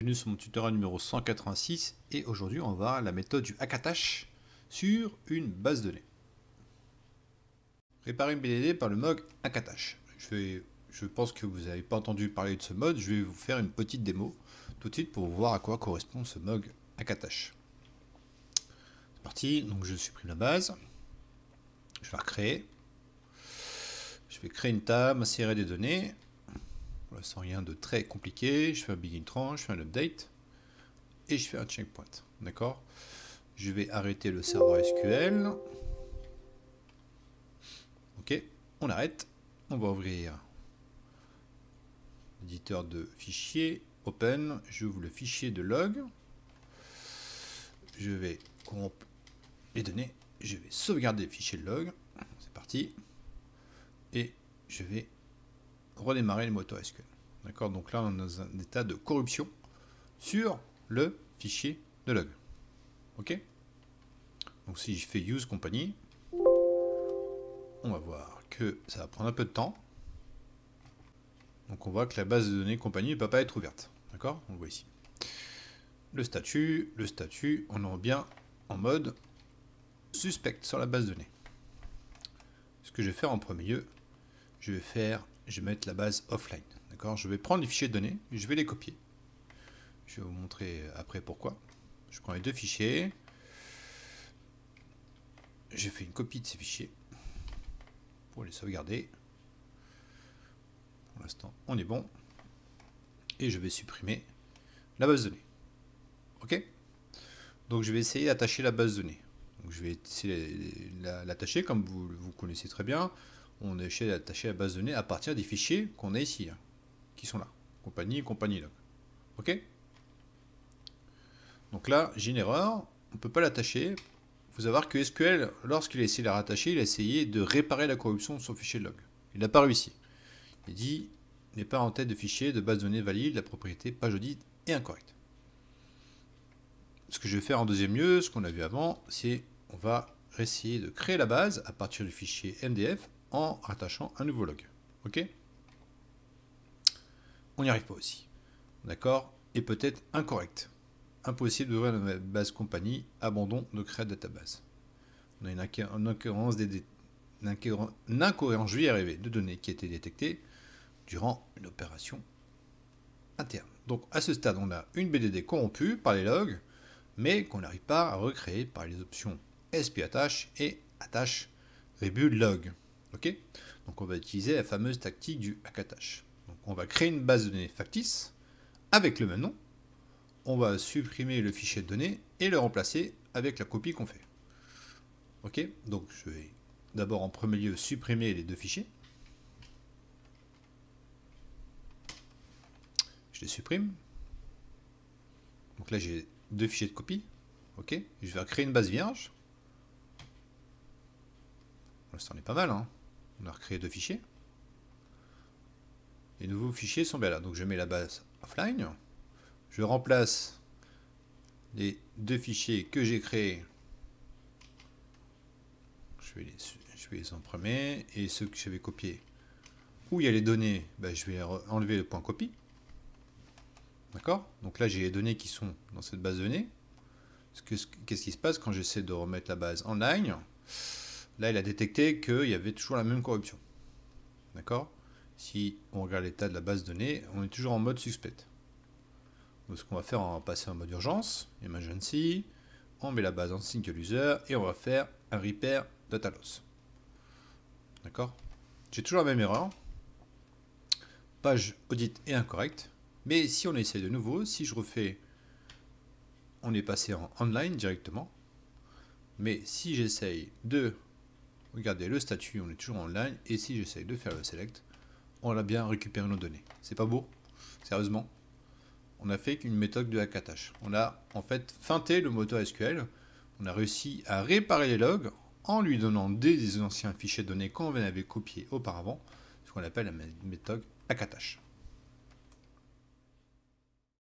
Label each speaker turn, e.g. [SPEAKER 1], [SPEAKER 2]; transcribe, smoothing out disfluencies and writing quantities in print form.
[SPEAKER 1] bienvenue sur mon tutoriel numéro 186 et aujourd'hui on va voir la méthode du hack-attache sur une base de données. Réparer une BDD par le mode hack-attache. Je pense que vous n'avez pas entendu parler de ce mode, je vais vous faire une petite démo tout de suite pour voir à quoi correspond ce mode hack-attache. C'est parti, donc je supprime la base, je vais la recréer, je vais créer une table, insérer des données. Voilà, sans rien de très compliqué, je fais un begin tranche, je fais un update et je fais un checkpoint. D'accord? Je vais arrêter le serveur SQL. Ok, on arrête. On va ouvrir l'éditeur de fichiers, open, j'ouvre le fichier de log. Je vais corrompre les données, je vais sauvegarder le fichier de log. C'est parti. Et je vais redémarrer le moteur SQL. D'accord, donc là on est dans un état de corruption sur le fichier de log. Ok, donc si je fais use company, on va voir que ça va prendre un peu de temps. Donc on voit que la base de données compagnie ne peut pas être ouverte. D'accord, on le voit ici. Le statut, on est bien en mode suspect sur la base de données. Ce que je vais faire en premier lieu, je vais mettre la base offline. D'accord, je vais prendre les fichiers de données, je vais les copier. Je vais vous montrer après pourquoi. Je prends les deux fichiers. J'ai fait une copie de ces fichiers pour les sauvegarder. Pour l'instant, on est bon. Et je vais supprimer la base de données. Ok? Donc je vais essayer d'attacher la base de données. Donc je vais essayer l'attacher comme vous connaissez très bien. On essaie d'attacher la base de données à partir des fichiers qu'on a ici, hein, qui sont là. Compagnie log. Ok? Donc là, j'ai une erreur. On ne peut pas l'attacher. Il faut savoir que SQL, lorsqu'il a essayé de la rattacher, il a essayé de réparer la corruption de son fichier de log. Il n'a pas réussi. Il dit n'est pas en tête de fichier de base de données valide, la propriété page audit est incorrecte. Ce que je vais faire en deuxième lieu, ce qu'on a vu avant, c'est on va essayer de créer la base à partir du fichier MDF en rattachant un nouveau log. Ok? On n'y arrive pas aussi. D'accord? Et peut-être incorrect. Impossible d'ouvrir la base compagnie, abandon de créer database. On a une incohérence, je vais y arriver, de données qui a été détectée durant une opération interne. Donc à ce stade, on a une BDD corrompue par les logs, mais qu'on n'arrive pas à recréer par les options SP-attache et attache rebuild log. Ok? Donc on va utiliser la fameuse tactique du hack-attache. Donc on va créer une base de données factice avec le même nom. On va supprimer le fichier de données et le remplacer avec la copie qu'on fait. Ok? Donc je vais d'abord en premier lieu supprimer les deux fichiers. Je les supprime. Donc là j'ai deux fichiers de copie. Ok, je vais créer une base vierge. Pour l'instant, on est pas mal, hein. On a recréé deux fichiers. Les nouveaux fichiers sont bien là. Donc je mets la base offline. Je remplace les deux fichiers que j'ai créés. Je vais les imprimer. Et ceux que j'avais copiés, où il y a les données, ben, je vais enlever le point copie. D'accord? Donc là, j'ai les données qui sont dans cette base de données. Qu'est-ce qui se passe quand j'essaie de remettre la base en ligne? Là, il a détecté qu'il y avait toujours la même corruption. D'accord? Si on regarde l'état de la base de données, on est toujours en mode suspect. Donc ce qu'on va faire, on va passer en mode urgence, emergency, on met la base en single user et on va faire un repair data loss. D'accord? J'ai toujours la même erreur. Page audit est incorrecte. Mais si on essaie de nouveau, si je refais, on est passé en online directement. Mais si j'essaye de regarder le statut, on est toujours en online. Et si j'essaye de faire le select, on a bien récupéré nos données. C'est pas beau? Sérieusement? On a fait qu'une méthode de hack-attache. On a en fait feinté le moteur SQL. On a réussi à réparer les logs en lui donnant des anciens fichiers de données qu'on avait copiés auparavant. Ce qu'on appelle la méthode hack-attache.